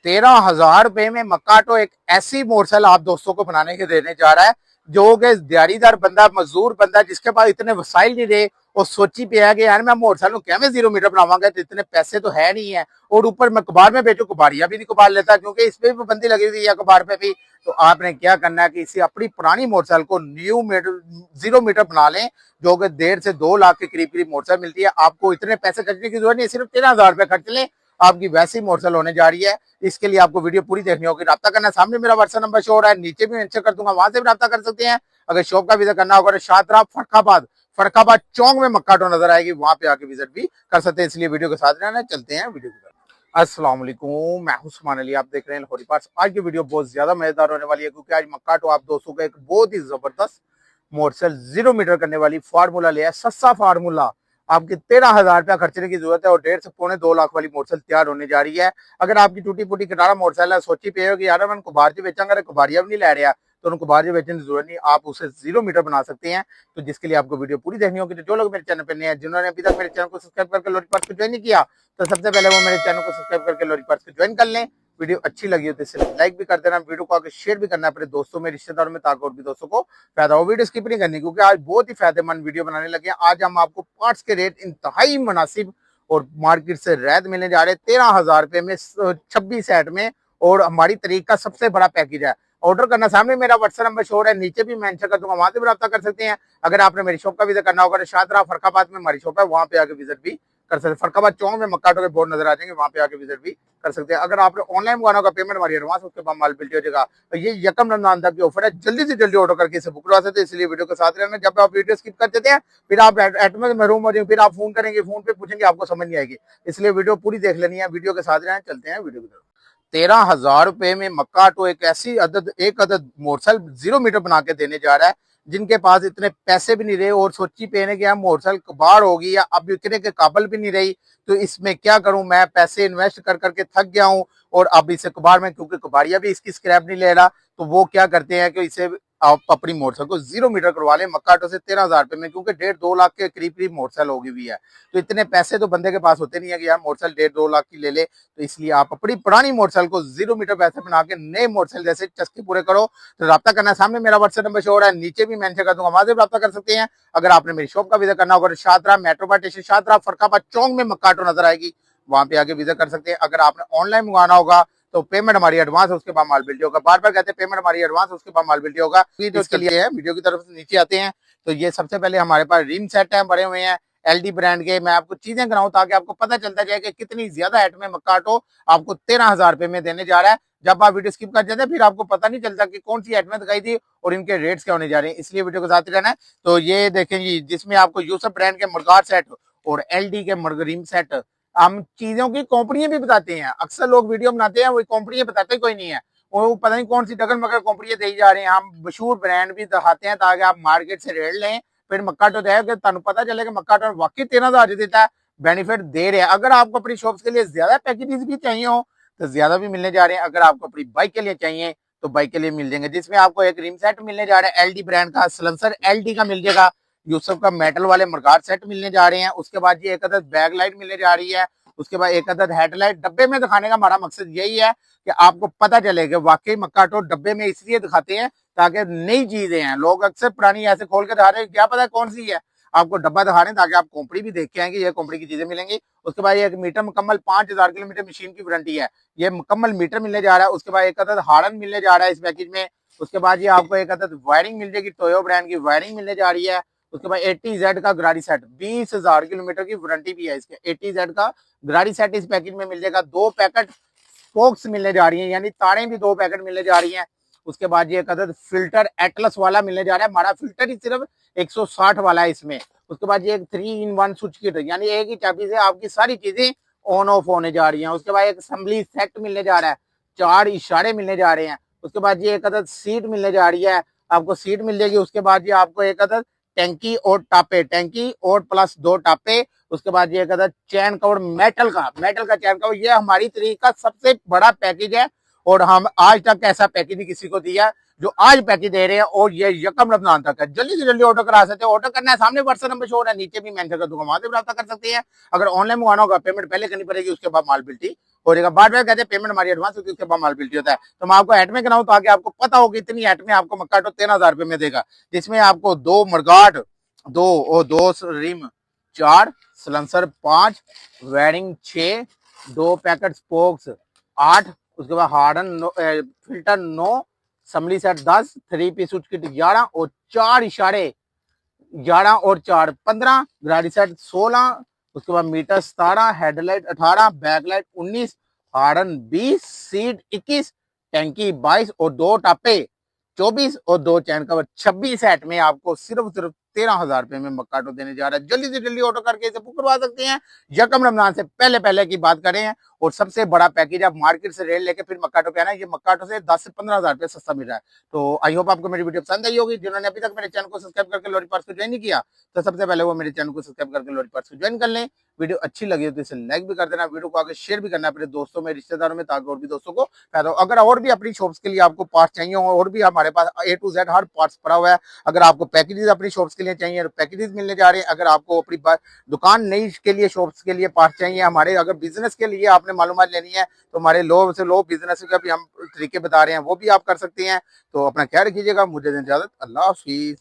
13,000 रुपए में मक्काटो एक ऐसी मोटरसाइकिल आप दोस्तों को बनाने के देने जा रहा है जो कि दिहाड़ीदार बंदा, मजदूर बंदा, जिसके पास इतने वसाइल नहीं रहे और सोची पे है कि यार मैं मोटरसाइकिल क्या मैं 0 मीटर बनावांगा, तो इतने पैसे तो है नहीं है। और ऊपर मैं कबाड़ में बेचू, कबाड़िया भी नहीं कबाड़ लेता क्योंकि इस पे भी पाबंदी लगी हुई है कबाड़ पे भी। तो आपने क्या करना है कि इसी अपनी पुरानी मोटरसाइकिल को न्यू मीटर 0 मीटर बना लें, जो कि 1.5 से 2 लाख के करीब करीब मोटरसाइकिल मिलती है। आपको इतने पैसे खर्चने की जरूरत नहीं, सिर्फ 13,000 रुपए खर्च लें, आपकी वैसी मोटरसाइकिल होने जा रही है। इसके लिए आपको वीडियो पूरी देखनी होगी। रब्ता करना, सामने मेरा व्हाट्सएप नंबर शो हो रहा है, नीचे भी मेंशन कर दूंगा, वहां से भी रब्ता कर सकते हैं। अगर शॉप का विजिट करना होगा तो शादरा फरखाबाद चौक में मक्काटो नजर आएगी, वहां पे आके विजिट भी कर सकते हैं। इसलिए वीडियो के साथ रहना। चलते हैं वीडियो की तरफ। अस्सलाम वालेकुम, मैं हूं उस्मान अली, आप देख रहे हैं लाहौरी पार्ट्स। आज की वीडियो बहुत ज्यादा मजेदार होने वाली है क्योंकि आज मक्काटो आप दोस्तों का एक बहुत ही जबरदस्त मोटरसाइकिल 0 मीटर करने वाली फार्मूला लिया है। सस्ता फार्मूला, आपकी 13,000 रुपया खर्चने की जरूरत है और 1.5 से 2.25 लाख वाली मोटरसाइकिल तैयार होने जा रही है। अगर आपकी टूटी फूटी कटारा मोटरसाइकिल है, सोची पे हो कि यार मैं कुबार से बेचांगा, कुबारिया भी नहीं ले रहा, तो उनको बाहर बेचने की जरूरत नहीं, आप उसे 0 मीटर बना सकते हैं। तो जिसके लिए आपको वीडियो पूरी देखनी होगी। तो जो लोग मेरे चैनल पर नए हैं, जिन्होंने अभी तक मेरे चैनल को सब्सक्राइब करके लाहौरी पार्ट्स को ज्वाइन नहीं किया, तो सबसे पहले वो मेरे चैनल को सब्सक्राइब करके लाहौरी पार्ट्स को ज्वाइन कर लें। वीडियो अच्छी लगी हो तो इसे लाइक भी कर देना, वीडियो को आगे शेयर भी करना अपने दोस्तों में, रिश्तेदारों में, ताकि और भी दोस्तों को फायदा हो। वीडियो स्किप नहीं करनी क्योंकि आज बहुत ही फायदेमंद वीडियो बनाने लगे हैं। आज हम आपको पार्ट्स के रेट इंतहाई मुनासिब और मार्केट से रैद मिलने जा रहे हैं 13,000 रुपए में 26 सेट में। और हमारी तरीक का सबसे बड़ा पैकेज है। ऑर्डर करना, सामने मेरा व्हाट्सएप नंबर शो है, नीचे भी मेंशन कर दूंगा, वहां से भी रब्ता कर सकते हैं। अगर आपने मेरी शॉप का विजिट करना होगा तो शादरा फरखाबाद में हमारी शॉप है, वहां पे आके विजिट भी कर सकते हैं। फरखाबाद चौक में मक्काटो के बोर्ड नजर आ जाएंगे, वहां पे आके विजिट भी कर सकते हैं। अगर आपने ऑनलाइन मंगाना होगा, पेमेंट हमारी एडवांस, उसके बाद माल बिल्टी हो जाएगा। तो ये यकम रमजान तक की ऑफर है, जल्दी से जल्दी ऑर्डर करके इसे बुक करवा सकते हैं। इसलिए वीडियो के साथ रहना। जब आप वीडियो स्किप कर देते हैं फिर आप एट में महरूम हो जाएंगे, फिर आप फोन करेंगे, फोन पे पूछेंगे, आपको समझ नहीं आएगी। इसलिए वीडियो पूरी देख लेनी है। वीडियो के साथ रहना। चलते हैं वीडियो की तरफ। 13,000 रुपए में मक्काटो एक ऐसी एक अदद मोटरसाइकिल 0 मीटर बना के देने जा रहा है जिनके पास इतने पैसे भी नहीं रहे और सोची पहने के मोटरसाइकिल कबाड़ होगी या अब बिकने के काबिल भी नहीं रही, तो इसमें क्या करूं, मैं पैसे इन्वेस्ट कर करके थक गया हूं और अब इसे कबाड़ में, क्योंकि कबाड़िया भी इसकी स्क्रैप नहीं ले रहा, तो वो क्या करते हैं कि इसे आप अपनी मोटरसाइकिल को 0 मीटर करवा लें मक्काटो से 13,000 रुपए में, क्योंकि 1.5-2 लाख के करीब करीब मोटरसाइकिल होगी हुई है। तो इतने पैसे तो बंदे के पास होते नहीं है कि यार मोटरसाइकिल 1.5-2 लाख की ले ले। तो इसलिए आप अपनी पुरानी मोटरसाइकिल को 0 मीटर पैसे बना के नए मोटरसाइकिल जैसे चस्के पूरे करो। तो रब्ता करना, सामने मेरा व्हाट्सएप नंबर शो हो रहा है, नीचे भी मेंशन कर दूंगा, वहां से रब्ता कर सकते हैं। अगर आपने मेरी शॉप का विजिट करना होगा तो शादरा मेट्रो स्टेशन शादरा फरखाबाद चौक में मक्काटो नजर आएगी, वहां पे आके विजिट कर सकते हैं। अगर आपने ऑनलाइन मंगाना होगा तो पेमेंट हमारी एडवांस है, उसके बाद माल बिल्टी होगा। बार बार कहते हैं पेमेंट हमारी एडवांस है, उसके बाद माल बिल्टी होगा। तो इसके लिए है, वीडियो की तरफ से नीचे आते हैं। तो ये सबसे पहले हमारे पास रिम सेट है, बड़े हुए हैं एलडी ब्रांड के। मैं आपको चीजें कराऊं ताकि आपको पता चलता जाए कि कितनी ज्यादा हेट में मक्काटो आपको 13,000 रुपए में देने जा रहा है। जब आप वीडियो स्किप कर जाते हैं फिर आपको पता नहीं चलता कि कौन सी हेट में दिखाई थी और इनके रेट्स क्या होने जा रहे हैं। इसलिए वीडियो के साथ ही रहना है। तो ये देखें जी, जिसमें आपको यूसफ ब्रांड के मुर्गार सेट और एलडी के रिम सेट, हम चीजों की कंपनियां भी बताते हैं। अक्सर लोग वीडियो बनाते हैं, वो कंपनियां बताते कोई नहीं है, वो पता नहीं कौन सी डगन मगर कंपनियां दी जा रही हैं। हम मशहूर ब्रांड भी दिखाते हैं ताकि आप मार्केट से रेट लें। फिर मक्काटो दे कि तुम पता चले कि मक्काटो वाकई 13,000 देता है, बेनिफिट दे रहे हैं। अगर आपको अपनी शॉप्स के लिए ज्यादा पैकेजेस भी चाहिए हो तो ज्यादा भी मिलने जा रहे हैं। अगर आपको अपनी बाइक के लिए चाहिए तो बाइक के लिए मिल जाएंगे, जिसमें आपको एक रिम सेट मिलने जा रहा है एलडी ब्रांड का, सलेंसर एलडी का मिल जाएगा, यूसुफ का मेटल वाले मरगार सेट मिलने जा रहे हैं। उसके बाद ये एक अदद बैक लाइट मिलने जा रही है। उसके बाद एक अदद हेडलाइट। डब्बे में दिखाने का हमारा मकसद यही है कि आपको पता चले कि वाकई मक्काटो डब्बे में इसलिए दिखाते हैं ताकि नई चीजें हैं। लोग अक्सर पुरानी ऐसे खोल के दिखा रहे हैं, क्या पता कौन सी है, आपको डब्बा दिखा रहे हैं ताकि आप कंपनी भी देख के आएंगे, ये कंपनी की चीजें मिलेंगी। उसके बाद एक मीटर मुकम्मल 5,000 किलोमीटर मशीन की वारंटी है, ये मुकम्मल मीटर मिलने जा रहा है। उसके बाद एक अदद हार्न मिलने जा रहा है इस पैकेज में। उसके बाद ये आपको एक अदद वायरिंग मिल जाएगी, टोयो ब्रांड की वायरिंग मिलने जा रही है। उसके बाद 80Z का गाड़ी सेट, 20,000 किलोमीटर की वारंटी भी है इसके। 80Z का गाड़ी सेट इस पैकेज में मिल जाएगा। 2 पैकेट स्पोक्स मिलने जा रही हैं, यानी तारें भी 2 पैकेट मिलने जा रही हैं। उसके बाद ये एक अदद फिल्टर एटलस वाला मिलने जा रहा है, हमारा फिल्टर ही सिर्फ 160 वाला है इसमें। उसके बाद ये एक 3-in-1 स्विच किट, यानी एक ही चाबी से आपकी सारी चीजें ऑन ऑफ होने जा रही हैं। उसके बाद एक असेंबली सेट मिलने जा रहा है, 4 इशारे मिलने जा रहे हैं। उसके बाद ये एक अदद सीट मिलने जा रही है, आपको सीट मिल जाएगी। उसके बाद ये आपको एक अदद टैंकी और टापे, टैंकी और प्लस 2 टापे। उसके बाद ये कहता है चैन कवर, मेटल का चैन कवर। ये हमारी तरीक का सबसे बड़ा पैकेज है और हम आज तक ऐसा पैकेज नहीं किसी को दिया जो आज पैकेज दे रहे हैं, और ये यकम रमजान तक है। जल्दी से जल्दी ऑर्डर करा सकते हैं। ऑर्डर करना है, सामने व्हाट्सएप नंबर शो हो रहा है, नीचे भी मेंशन कर दूंगा, वहां से प्राप्त कर सकते हैं। अगर ऑनलाइन मंगाना होगा पेमेंट पहले करनी पड़ेगी, उसके बाद माल बिल्टी हो जाएगा। बाद में कहते हैं पेमेंट हमारी एडवांस होती है, उसके बाद माल बिल्टी होता है। तो मैं आपको एट में कराऊं ताकि आपको पता हो कि इतनी एट में आपको मक्काटो 13,000 रुपए में देगा, जिसमें आपको 2 मडगार्ड, 2 और 2 rim, 4 silencer, 5 bearing, 6 2 packet spokes, 8 उसके बाद हार्डन फिल्टर 9 समली सेट 10 3 पीस किट 11 और 4 इशारे 11 और 4 15 गाड़ी सेट 16 उसके बाद मीटर 17 हेडलाइट 18 बैकलाइट 19 हार्डन 20 सीट 21 टैंकी 22 और 2 टापे 24 और 2 चैन कवर 26 सेट में आपको सिर्फ 13,000 रुपए में मक्काटो देने जा रहा है। जल्दी से जल्दी ऑर्डर करके इसे बुक करवा सकते हैं। यकम रमजान से पहले पहले की बात करें और सबसे बड़ा पैकेज आप मार्केट से रेट लेके फिर मक्काटो पे आना, ये मक्काटो से 10 से 15,000 रुपए सस्ता मिल रहा है। तो आई होप आपको मेरी वीडियो पसंद आई होगी। जिन्होंने अभी तक मेरे चैनल को सब्सक्राइब करके लोरी पार्ट्स को ज्वाइन नहीं किया तो सबसे पहले वो मेरे चैनल को सब्सक्राइब करके लोरी पार्ट्स को ज्वाइन कर लें। वीडियो अच्छी लगी तो इसे लाइक भी कर देना, वीडियो को आगे शेयर भी करना अपने दोस्तों में, रिश्तेदारों में, ताकि और भी दोस्तों को फायदा हो। अगर और भी अपनी शॉप्स के लिए आपको पार्ट्स चाहिए हो, और भी हमारे पास A to Z her parts पड़ा हुआ है। अगर आपको पैकेजेस अपनी शॉप्स के लिए चाहिए तो पैकेजेस मिलने जा रहे हैं। अगर आपको अपनी दुकान नई के लिए शॉप्स के लिए पार्ट्स चाहिए हमारे, अगर बिजनेस के लिए आपने मालूमात लेनी है तो हमारे लो से लो बिजनेस का भी हम तरीके बता रहे हैं, वो भी आप कर सकते हैं। तो अपना ख्याल रखिएगा। मुझे इजाजत, अल्लाह हाफिज।